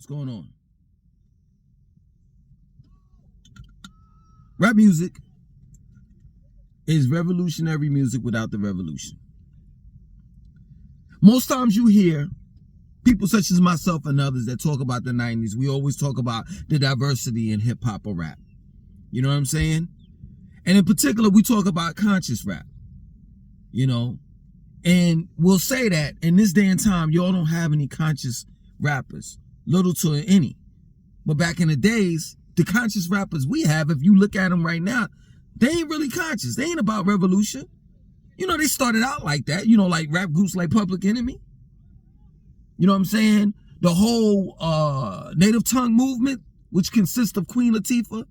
What's going on? Rap music is revolutionary music without the revolution. Most times you hear people such as myself and others that talk about the 90s, we always talk about the diversity in hip hop or rap. You know what I'm saying? And in particular, we talk about conscious rap, you know, and we'll say that in this day and time, y'all don't have any conscious rappers, little to any. But back in the days, the conscious rappers we have, if you look at them right now, they ain't really conscious. They ain't about revolution. You know, they started out like that, you know, like rap groups like Public Enemy. You know what I'm saying? The whole Native Tongue movement, which consists of Queen Latifah,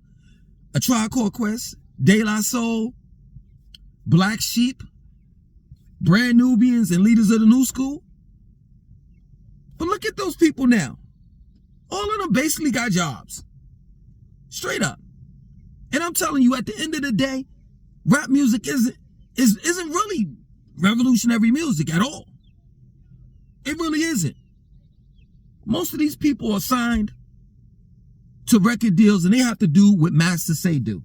A Tribe Called Quest, De La Soul, Black Sheep, Brand Nubians, and Leaders of the New School. But look at those people now. All of them basically got jobs. Straight up. And I'm telling you, at the end of the day, rap music isn't really revolutionary music at all. It really isn't. Most of these people are signed to record deals and they have to do what masters say do.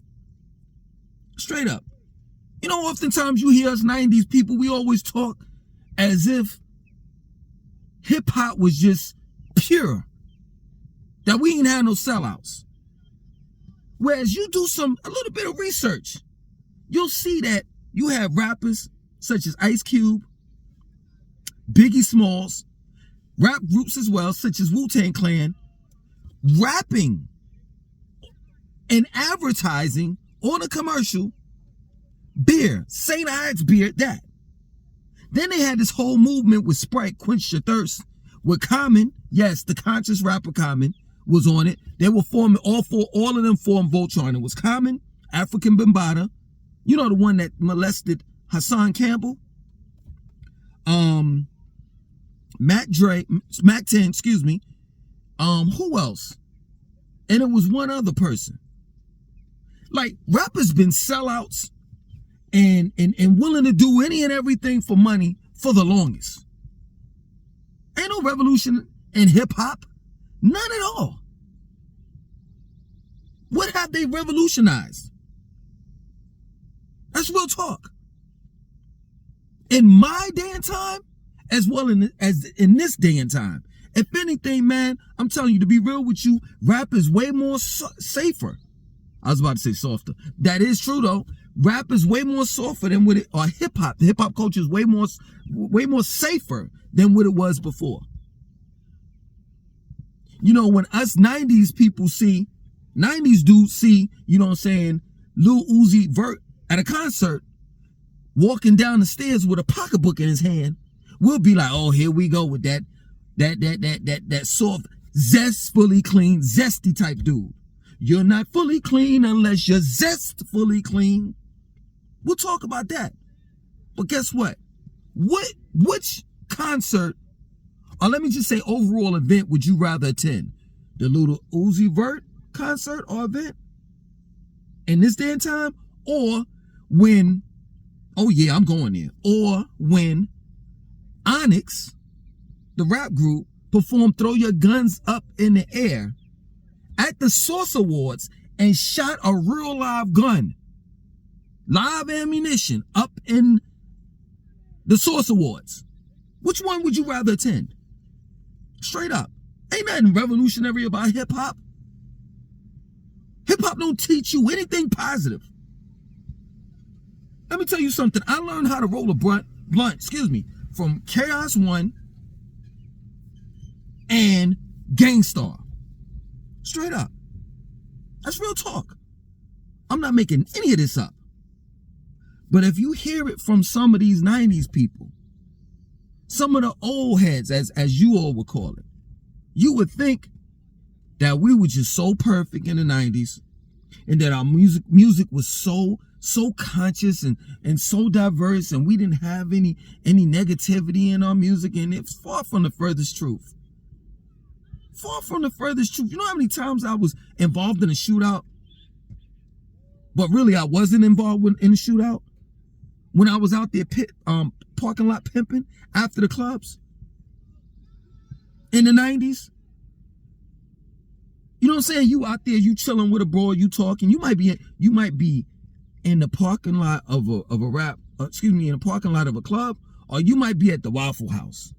Straight up. You know, oftentimes you hear us 90s people, we always talk as if hip hop was just pure. That we ain't had no sellouts. Whereas you do a little bit of research, you'll see that you have rappers such as Ice Cube, Biggie Smalls, rap groups as well, such as Wu-Tang Clan, rapping and advertising on a commercial, beer, St. Ides beer, that. Then they had this whole movement with Sprite, Quench Your Thirst, with Common, yes, the conscious rapper Common, was on it. They were forming, all of them formed Voltron. It was Common, African Bambaataa, you know, the one that molested Hassan Campbell, Mac 10, excuse me, who else? And it was one other person. Like, rappers been sellouts and willing to do any and everything for money for the longest. Ain't no revolution in hip hop. None at all. What have they revolutionized? That's real talk. In my day and time, as well as in this day and time, if anything, man, I'm telling you, to be real with you, rap is way more safer. I was about to say softer. That is true though. Rap is way more softer than what it, or hip hop. The hip hop culture is way more safer than what it was before. You know, when us 90s people see, 90s dudes see, you know what I'm saying, Lil Uzi Vert at a concert, walking down the stairs with a pocketbook in his hand, we'll be like, oh, here we go with that soft, zestfully clean, zesty type dude. You're not fully clean unless you're zestfully clean. We'll talk about that. But guess what? Which concert, or let me just say overall event, would you rather attend? The Lil Uzi Vert concert or event in this day and time? Or when, oh yeah, I'm going there. Or when Onyx, the rap group, performed Throw Your Guns Up in the Air at the Source Awards and shot a real live gun, live ammunition up in the Source Awards. Which one would you rather attend? Straight up. Ain't nothing revolutionary about hip hop. Hip hop don't teach you anything positive. Let me tell you something. I learned how to roll a blunt, from Chaos One and Gangstar. Straight up. That's real talk. I'm not making any of this up. But if you hear it from some of these 90s people, some of the old heads, as you all would call it, you would think that we were just so perfect in the 90s and that our music was so conscious and so diverse, and we didn't have any negativity in our music, and it's far from the furthest truth. Far from the furthest truth. You know how many times I was involved in a shootout, but really I wasn't involved in a shootout? When I was out there parking lot pimping after the clubs in the 90s? what I'm saying? You out there, you chilling with a bro, you talking. You might be in the parking lot of a rap, in the parking lot of a club, or you might be at the Waffle House.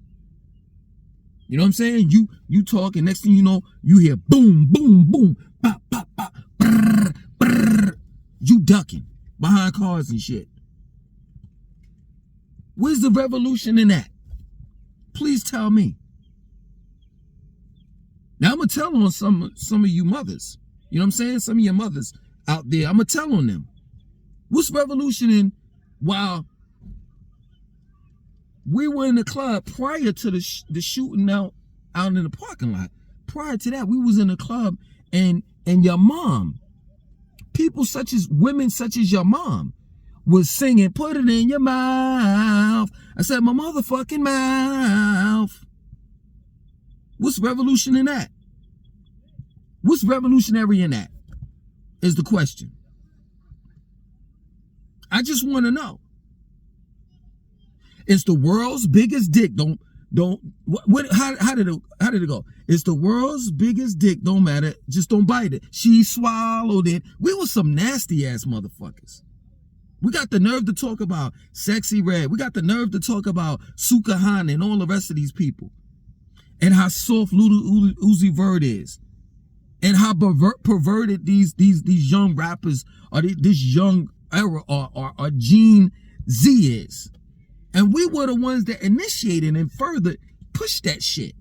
You know what I'm saying? You talking, next thing you know, you hear boom, boom, boom, pop, pop, pop, brrr, brrr. You ducking behind cars and shit. Where's the revolution in that? Please tell me. Now I'm gonna tell on some of you mothers. You know what I'm saying? Some of your mothers out there, I'm gonna tell on them. What's revolution in while we were in the club prior to the shooting out in the parking lot? Prior to that, we was in the club and your mom, women such as your mom, was singing, put it in your mouth. I said, my motherfucking mouth. What's revolution in that? What's revolutionary in that? Is the question. I just want to know. It's the world's biggest dick. How did it go? It's the world's biggest dick. Don't matter. Just don't bite it. She swallowed it. We were some nasty ass motherfuckers. We got the nerve to talk about Sexy Red. We got the nerve to talk about Sukahana and all the rest of these people. And how soft Lil Uzi Vert is. And how perverted these young rappers or this young era or Gen Z is. And we were the ones that initiated and further pushed that shit.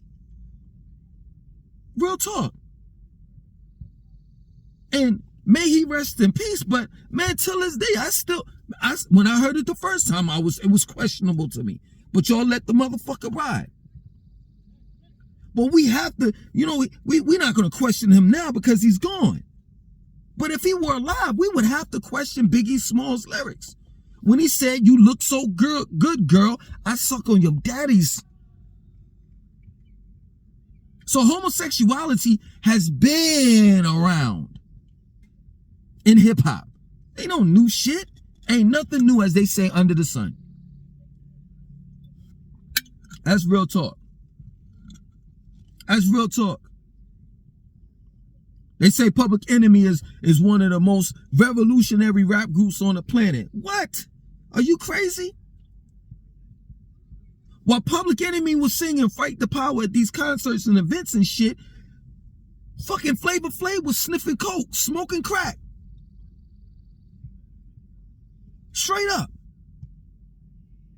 Real talk. And may he rest in peace, but man, till this day, when I heard it the first time, it was questionable to me. But y'all let the motherfucker ride. But we have to, we're not going to question him now because he's gone. But if he were alive, we would have to question Biggie Smalls' lyrics. When he said, you look so good, girl, I suck on your daddy's. So homosexuality has been around in hip hop. Ain't no new shit. Ain't nothing new, as they say, under the sun. That's real talk. That's real talk. They say Public Enemy is one of the most revolutionary rap groups on the planet. What? Are you crazy? While Public Enemy was singing Fight the Power at these concerts and events and shit, fucking Flavor Flav was sniffing coke, smoking crack. Straight up.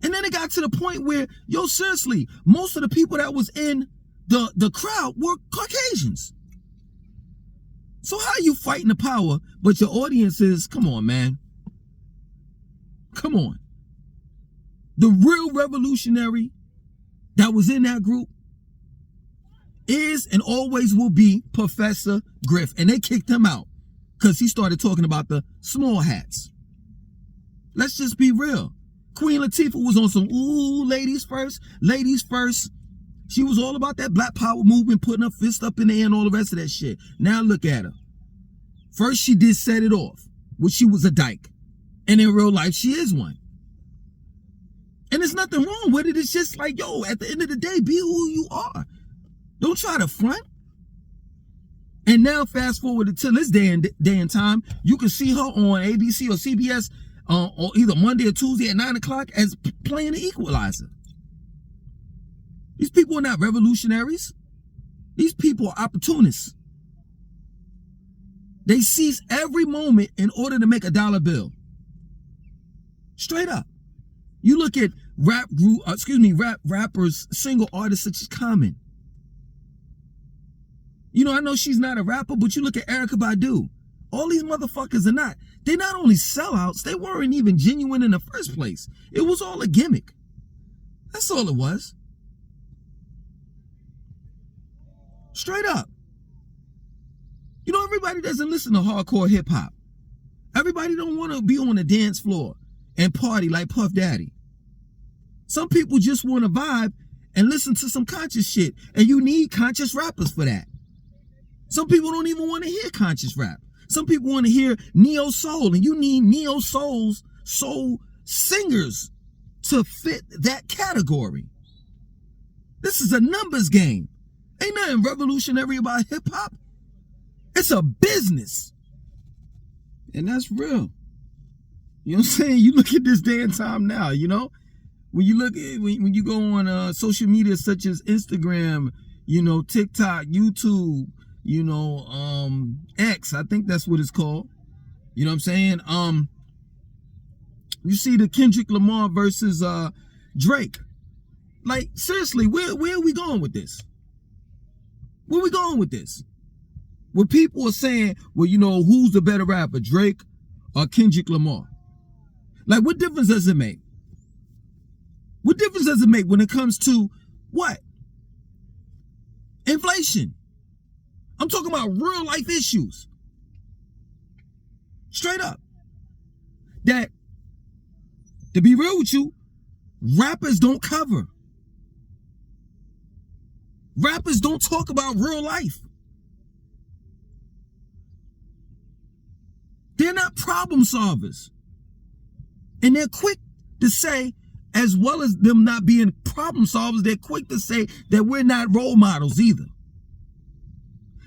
And then it got to the point where, seriously, most of the people that was in the crowd were Caucasians. So how are you fighting the power, but your audience is, come on, man. Come on. The real revolutionary that was in that group is and always will be Professor Griff. And they kicked him out because he started talking about the small hats. Let's just be real. Queen Latifah was on some, ladies first, ladies first. She was all about that Black Power movement, putting her fist up in the air and all the rest of that shit. Now look at her. First, she did set it off, which she was a dyke. And in real life, she is one. And there's nothing wrong with it. It's just like, at the end of the day, be who you are. Don't try to front. And now, fast forward until this day and time, you can see her on ABC or CBS or either Monday or Tuesday at 9 o'clock as playing the Equalizer. These people are not revolutionaries. These people are opportunists. They seize every moment in order to make a dollar bill. Straight up. You look at rappers, single artists such as Common. I know she's not a rapper, but you look at Erykah Badu. All these motherfuckers are not. They not only sellouts, they weren't even genuine in the first place. It was all a gimmick. That's all it was. Straight up. Everybody doesn't listen to hardcore hip hop. Everybody don't want to be on the dance floor and party like Puff Daddy. Some people just want to vibe and listen to some conscious shit. And you need conscious rappers for that. Some people don't even want to hear conscious rap. Some people want to hear neo soul, and you need neo soul singers to fit that category. This is a numbers game. Ain't nothing revolutionary about hip hop. It's a business. And that's real. You know what I'm saying? You look at this day and time now, you know? When you look at, when you go on social media such as Instagram, you know, TikTok, YouTube, you know, X, I think that's what it's called. You know what I'm saying? You see the Kendrick Lamar versus Drake. Like, seriously, where are we going with this? Where are we going with this? Where people are saying, well, you know, who's the better rapper, Drake or Kendrick Lamar? Like, what difference does it make? What difference does it make when it comes to what? Inflation. I'm talking about real life issues. Straight up. That, to be real with you, rappers don't cover. Rappers don't talk about real life. They're not problem solvers. And they're quick to say, as well as them not being problem solvers, they're quick to say that we're not role models either.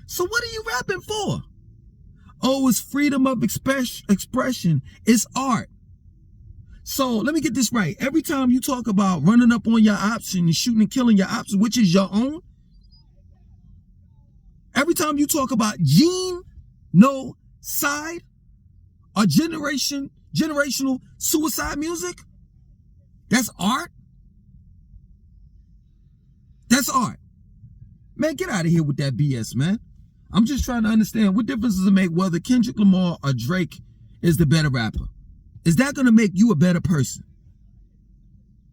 So what are you rapping for? Oh, it's freedom of expression. It's art. So let me get this right. Every time you talk about running up on your ops and shooting and killing your ops, which is your own, every time you talk about genocide or generational suicide music, that's art. That's art. Man, get out of here with that BS, man. I'm just trying to understand what difference does it make whether Kendrick Lamar or Drake is the better rapper. Is that going to make you a better person?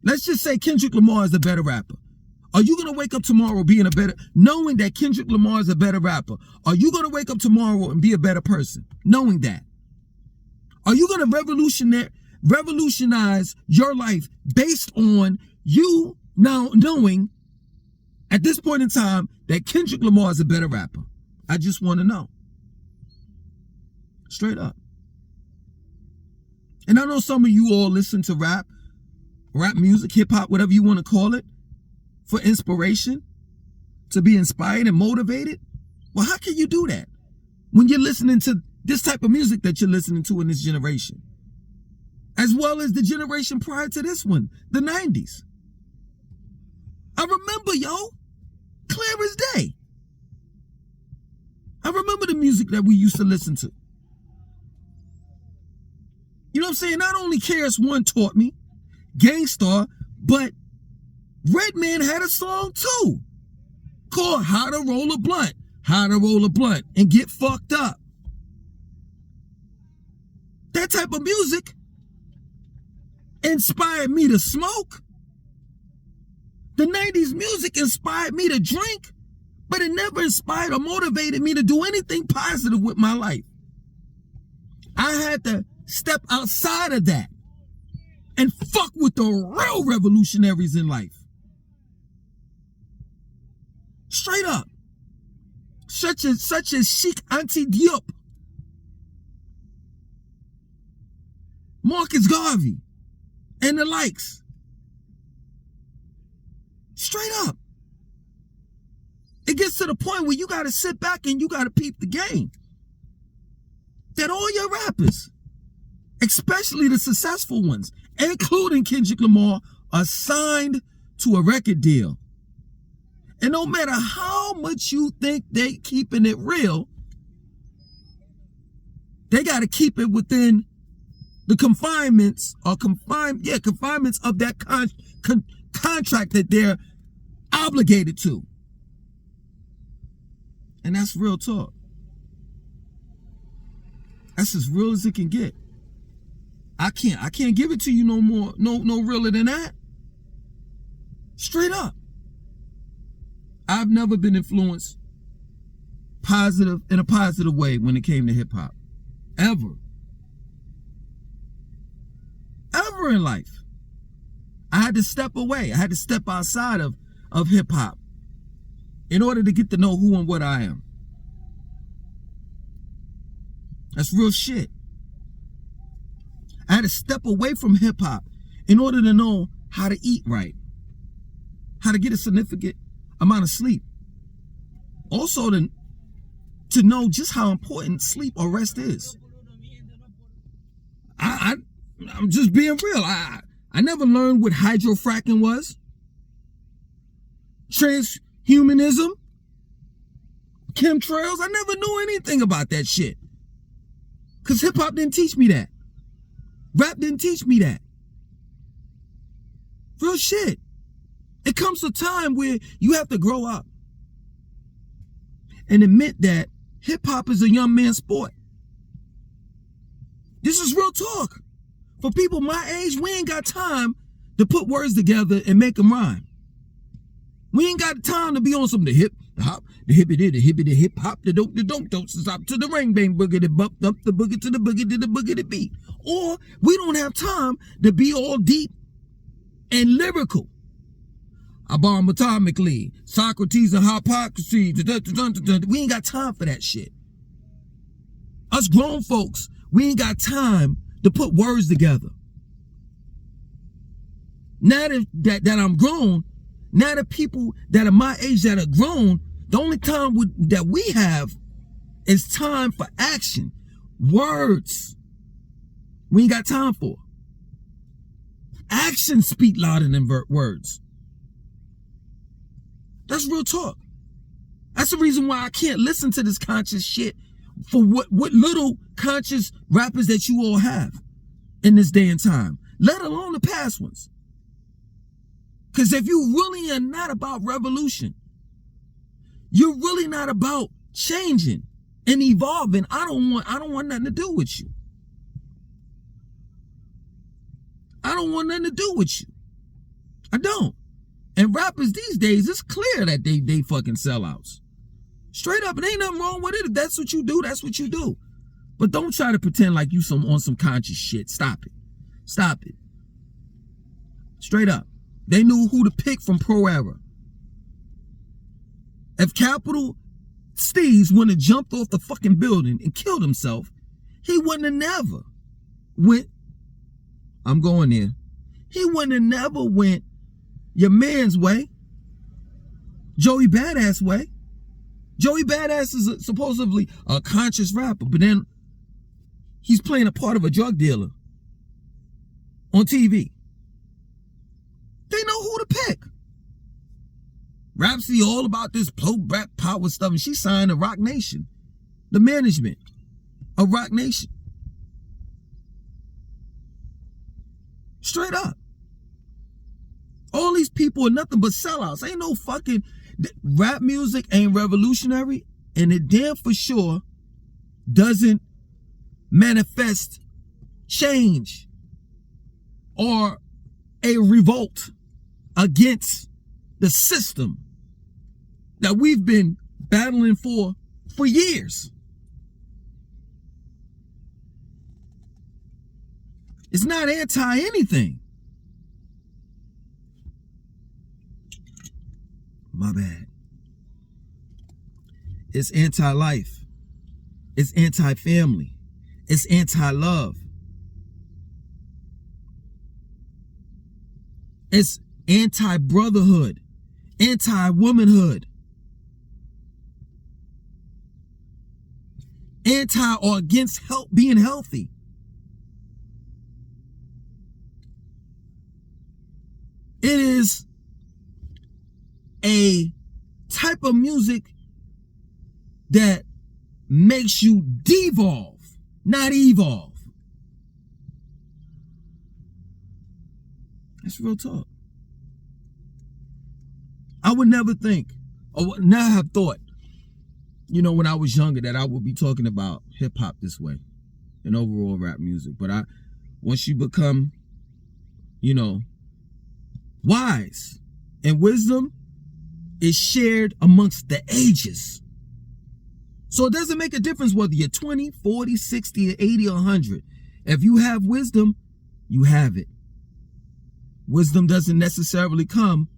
Let's just say Kendrick Lamar is the better rapper. Are you going to wake up tomorrow being a better, knowing that Kendrick Lamar is a better rapper? Are you going to wake up tomorrow and be a better person, knowing that? Are you going to revolutionize your life based on you now knowing at this point in time that Kendrick Lamar is a better rapper? I just want to know. Straight up. And I know some of you all listen to rap music, hip hop, whatever you want to call it, for inspiration, to be inspired and motivated. Well, how can you do that when you're listening to this type of music that you're listening to in this generation? As well as the generation prior to this one, the 90s. I remember, clear as day. I remember the music that we used to listen to. You know what I'm saying? Not only KRS-One taught me, Gangstar, but Redman had a song too called How to Roll a Blunt. How to roll a blunt and get fucked up. That type of music inspired me to smoke. The 90s music inspired me to drink, but it never inspired or motivated me to do anything positive with my life. I had to step outside of that and fuck with the real revolutionaries in life. Straight up. Such as Sheikh Auntie Diop, Marcus Garvey, and the likes. Straight up. It gets to the point where you got to sit back and you got to peep the game. That all your rappers, especially the successful ones, including Kendrick Lamar, are signed to a record deal. And no matter how much you think they keeping it real, they got to keep it within the confinements of that contract that they're obligated to. And that's real talk. That's as real as it can get. I can't give it to you no more, no realer than that. Straight up. I've never been influenced in a positive way when it came to hip hop. Ever. Ever in life. I had to step away. I had to step outside of hip hop in order to get to know who and what I am. That's real shit. I had to step away from hip hop in order to know how to eat right, how to get a significant amount of sleep. Also to to know just how important sleep or rest is. I'm just being real. I never learned what hydrofracking was. Transhumanism. Chemtrails. I never knew anything about that shit. Because hip-hop didn't teach me that. Rap didn't teach me that. Real shit. It comes to a time where you have to grow up and admit that hip-hop is a young man's sport. This is real talk. For people my age, we ain't got time to put words together and make them rhyme. We ain't got time to be on some the hip, the hop, the hippity, the hippity, hip hop, the dope, don't stop to the ring bang boogie, the bump up the boogie to the boogie to the boogie to beat. Or we don't have time to be all deep and lyrical. Abomatomically, Socrates and Hypocrisy. We ain't got time for that shit. Us grown folks, we ain't got time to put words together. Now that I'm grown, now the people that are my age that are grown, the only time that we have is time for action. Words. We ain't got time for. Actions speak louder than words. That's real talk. That's the reason why I can't listen to this conscious shit for what little conscious rappers that you all have in this day and time, let alone the past ones. Because if you really are not about revolution, you're really not about changing and evolving, I don't want nothing to do with you. I don't want nothing to do with you. I don't. And rappers these days, it's clear that they fucking sellouts. Straight up, it ain't nothing wrong with it. If that's what you do, that's what you do. But don't try to pretend like you on some conscious shit. Stop it. Stop it. Straight up. They knew who to pick from Pro Era. If Capital Steez wouldn't have jumped off the fucking building and killed himself, he wouldn't have never went, I'm going there, he wouldn't have never went your man's way, Joey Badass way. Joey Badass is supposedly a conscious rapper, but then he's playing a part of a drug dealer on TV. They know who to pick. Rhapsody all about this rap power stuff, and she signed to Rock Nation, the management of Rock Nation. Straight up. All these people are nothing but sellouts. Ain't no fucking rap music ain't revolutionary, and it damn for sure doesn't manifest change or a revolt against the system that we've been battling for years. It's not anti-anything. My bad. It's anti-life. It's anti-family. It's anti-love. It's anti-brotherhood. Anti-womanhood. Anti or against being healthy. It is a type of music that makes you devolve, not evolve. That's real talk. I would never think, or never have thought, when I was younger, that I would be talking about hip hop this way and overall rap music. But once you become, wise, and wisdom is shared amongst the ages. So it doesn't make a difference whether you're 20, 40, 60, 80, or 100. If you have wisdom, you have it. Wisdom doesn't necessarily come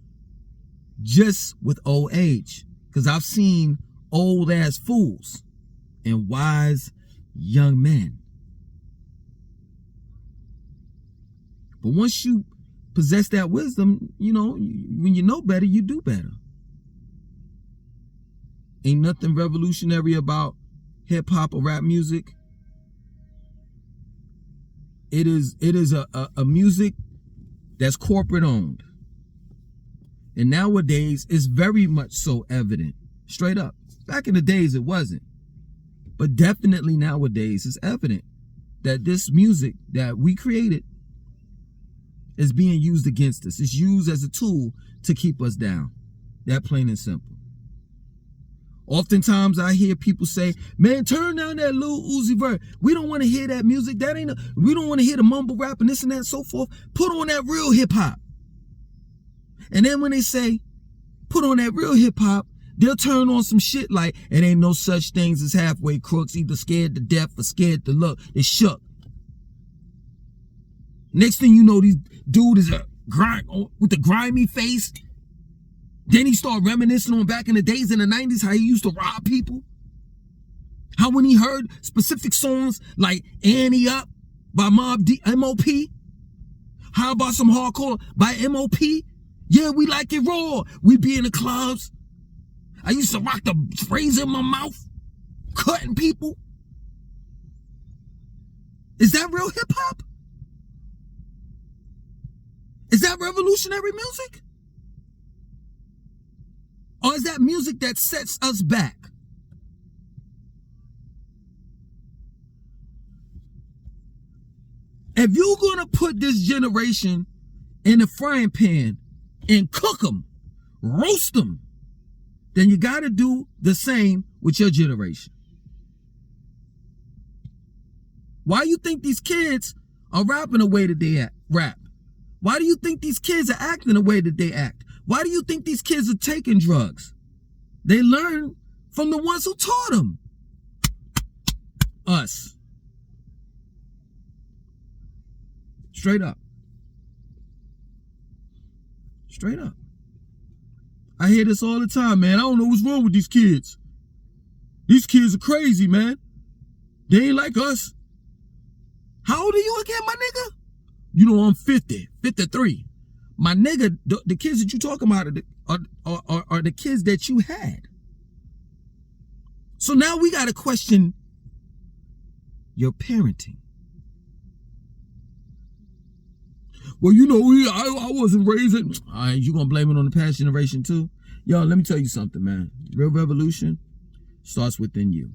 just with old age, because I've seen old ass fools and wise young men. But once you possess that wisdom, when you know better, you do better. Ain't nothing revolutionary about hip hop or rap music, it is a music that's corporate owned. And nowadays it's very much so evident. Straight up. Back in the days it wasn't. But definitely nowadays it's evident that this music that we created is being used against us. It's used as a tool to keep us down. That plain and simple. Oftentimes I hear people say, man, turn down that Lil Uzi Vert. We don't want to hear that music. We don't want to hear the mumble rap and this and that and so forth. Put on that real hip hop. And then when they say, put on that real hip hop, they'll turn on some shit like, it ain't no such things as halfway crooks, either scared to death or scared to look. They shook. Next thing you know, this dude is with the grimy face. Then he started reminiscing on back in the days in the 90s, how he used to rob people. How when he heard specific songs like Annie Up by M.O.P. How about some hardcore by M.O.P.? Yeah, we like it raw. We be in the clubs. I used to rock the razor in my mouth, cutting people. Is that real hip hop? Is that revolutionary music? Or is that music that sets us back? If you're gonna put this generation in a frying pan and cook them, roast them, then you gotta do the same with your generation. Why you think these kids are rapping the way that they rap? Why do you think these kids are acting the way that they act? Why do you think these kids are taking drugs? They learn from the ones who taught them. Us. Straight up. Straight up. I hear this all the time, man. I don't know what's wrong with these kids. These kids are crazy, man. They ain't like us. How old are you again, my nigga? You know, I'm 50, 53. My nigga, the kids that you talking about are the kids that you had. So now we got to question your parenting. Well, you know, I wasn't raised it. All right, you going to blame it on the past generation too? Yo, let me tell you something, man. Real revolution starts within you.